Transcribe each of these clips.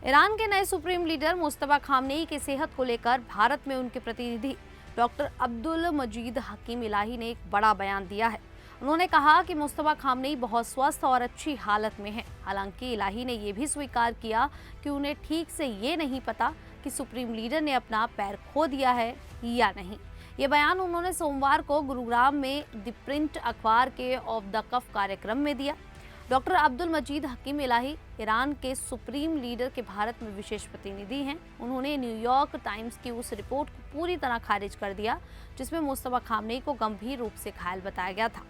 Iran के नए supreme leader Mustafa Khamenei की सेहत को लेकर भारत में उनके प्रतिनिधि डॉक्टर अब्दुल मजीद हकीम इलाही ने एक बड़ा बयान दिया है। उन्होंने कहा कि मुस्तफा खामनेई बहुत स्वस्थ और अच्छी हालत में हैं। हालांकि इलाही ने यह भी स्वीकार किया कि उन्हें ठीक से ये नहीं पता कि सुप्रीम लीडर ने अपना पैर खो दिया है या नहीं। ये बयान उन्होंने सोमवार को गुरुग्राम में द प्रिंट अखबार के ऑफ द कफ कार्यक्रम में दिया। डॉक्टर अब्दुल मजीद हकीम इलाही ईरान के सुप्रीम लीडर के भारत में विशेष प्रतिनिधि हैं। उन्होंने न्यूयॉर्क टाइम्स की उस रिपोर्ट को पूरी तरह खारिज कर दिया जिसमें मुस्तफा खामनेई को गंभीर रूप से घायल बताया गया था।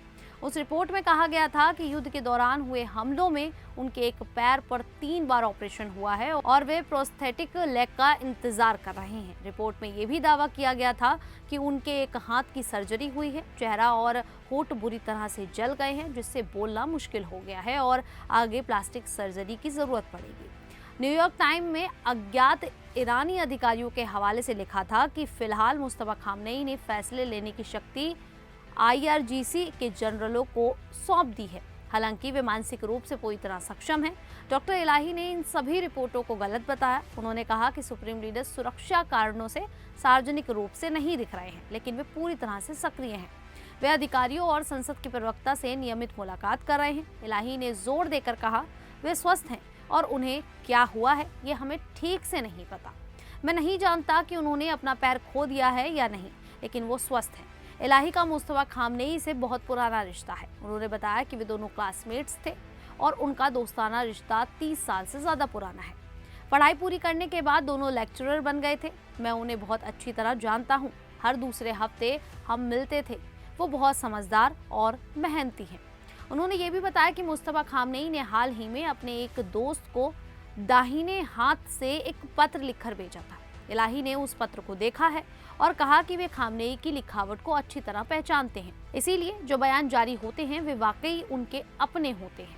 उस रिपोर्ट में कहा गया था कि युद्ध के दौरान हुए हमलों में उनके एक पैर पर 3 बार ऑपरेशन हुआ है और वे प्रोस्थेटिक लेग का इंतजार कर रहे हैं। रिपोर्ट में यह भी दावा किया गया था कि उनके एक हाथ की सर्जरी हुई है। चेहरा और होंठ बुरी तरह से जल गए हैं जिससे बोलना मुश्किल हो गया है और आगे प्लास्टिक सर्जरी की जरूरत पड़ेगी। न्यूयॉर्क टाइम में अज्ञात ईरानी अधिकारियों के हवाले से लिखा था कि फिलहाल मुस्तफा खामनेई ने फैसले लेने की शक्ति IRGC के जनरलों को सौंप दी है। हालांकि वे मानसिक रूप से पूरी तरह सक्षम हैं। डॉक्टर इलाही ने इन सभी रिपोर्टों को गलत बताया। उन्होंने कहा कि सुप्रीम लीडर सुरक्षा कारणों से सार्वजनिक रूप से नहीं दिख रहे हैं, लेकिन वे पूरी तरह से सक्रिय हैं। वे अधिकारियों और संसद के प्रवक्ता से नियमित मुलाकात कर रहे हैं। इलाही ने जोर देकर कहा वे स्वस्थ हैं और उन्हें क्या हुआ है ये हमें ठीक से नहीं पता। मैं नहीं जानता कि उन्होंने अपना पैर खो दिया है या नहीं, लेकिन वो स्वस्थ हैं। इलाही का मुस्तफा खामनेई से बहुत पुराना रिश्ता है। उन्होंने बताया कि वे दोनों क्लासमेट्स थे और उनका दोस्ताना रिश्ता 30 साल से ज़्यादा पुराना है। पढ़ाई पूरी करने के बाद दोनों लेक्चरर बन गए थे। मैं उन्हें बहुत अच्छी तरह जानता हूँ। हर दूसरे हफ्ते हम मिलते थे। वो बहुत समझदार और मेहनती हैं। उन्होंने ये भी बताया कि मुस्तफा खामनेई ने हाल ही में अपने एक दोस्त को दाहिने हाथ से एक पत्र लिखकर भेजा था। इलाही ने उस पत्र को देखा है और कहा कि वे खामनेई की लिखावट को अच्छी तरह पहचानते हैं, इसीलिए जो बयान जारी होते हैं वे वाकई उनके अपने होते हैं।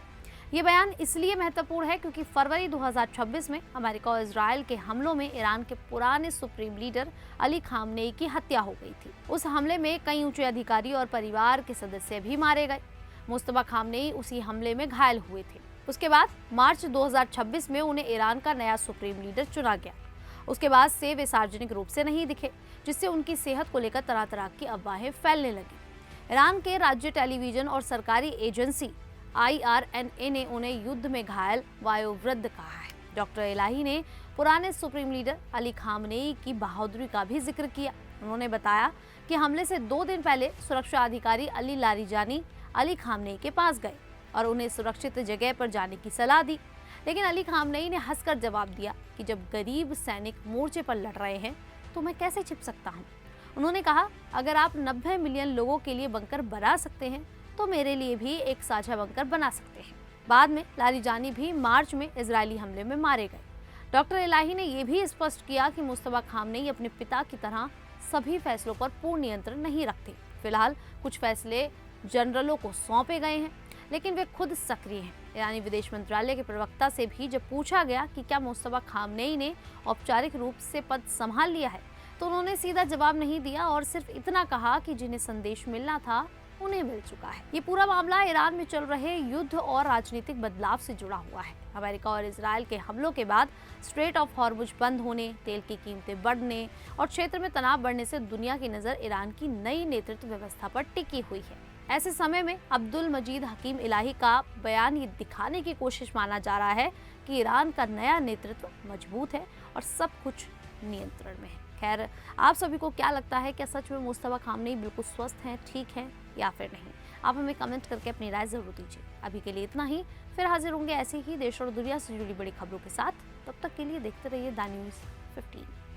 ये बयान इसलिए महत्वपूर्ण है क्योंकि फरवरी 2026 में अमेरिका और इजराइल के हमलों में ईरान के पुराने सुप्रीम लीडर अली खामनेई की हत्या हो गई थी। उस हमले में कई ऊंचे अधिकारी और परिवार के सदस्य भी मारे गए। मुस्तफा खामनेई उसी हमले में घायल हुए थे। उसके बाद मार्च 2026 में उन्हें ईरान का नया सुप्रीम लीडर चुना गया। उसके बाद से वे सार्वजनिक रूप से नहीं दिखे, जिससे उनकी सेहत को लेकर तरह तरह की अफवाहें फैलने लगी। ईरान के राज्य टेलीविजन और सरकारी एजेंसी IRNA ने उन्हें युद्ध में घायल वायोवृद्ध कहा है। डॉक्टर इलाही ने पुराने सुप्रीम लीडर अली खामनेई की बहादुरी का भी जिक्र किया। उन्होंने बताया कि हमले से 2 दिन पहले सुरक्षा अधिकारी अली लारिजानी अली खामनेई के पास गए और उन्हें सुरक्षित जगह पर जाने की सलाह दी, लेकिन अली खामनेई ने हंसकर जवाब दिया कि जब गरीब सैनिक मोर्चे पर लड़ रहे हैं तो मैं कैसे छिप सकता हूं। उन्होंने कहा अगर आप 90 मिलियन लोगों के लिए बंकर बना सकते हैं तो मेरे लिए भी एक साझा बंकर बना सकते हैं। बाद में लारिजानी भी मार्च में इजरायली हमले में मारे गए। डॉक्टर इलाही ने यह भी स्पष्ट किया कि मुस्तफा खामनेई अपने पिता की तरह सभी फैसलों पर पूर्ण नियंत्रण नहीं रखते। फिलहाल कुछ फैसले जनरलों को सौंपे गए हैं, लेकिन वे खुद सक्रिय हैं। ईरानी विदेश मंत्रालय के प्रवक्ता से भी जब पूछा गया कि क्या मुस्तफा खामनेई ने औपचारिक रूप से पद संभाल लिया है, तो उन्होंने सीधा जवाब नहीं दिया और सिर्फ इतना कहा कि जिन्हें संदेश मिलना था उन्हें मिल चुका है। ये पूरा मामला ईरान में चल रहे युद्ध और राजनीतिक बदलाव से जुड़ा हुआ है। अमेरिका और इजराइल के हमलों के बाद स्ट्रेट ऑफ हॉर्मुज बंद होने, तेल की कीमतें बढ़ने और क्षेत्र में तनाव बढ़ने से दुनिया की नजर ईरान की नई नेतृत्व व्यवस्था पर टिकी हुई है। ऐसे समय में अब्दुल मजीद हकीम इलाही का बयान ये दिखाने की कोशिश माना जा रहा है कि ईरान का नया नेतृत्व मजबूत है और सब कुछ नियंत्रण में है। खैर, आप सभी को क्या लगता है, क्या सच में मुस्तफा खामनेई बिल्कुल स्वस्थ हैं, ठीक हैं या फिर नहीं? आप हमें कमेंट करके अपनी राय जरूर दीजिए। अभी के लिए इतना ही, फिर हाजिर होंगे ऐसे ही देश और दुनिया से जुड़ी बड़ी खबरों के साथ। तब तक के लिए देखते रहिए द न्यूज़ 15।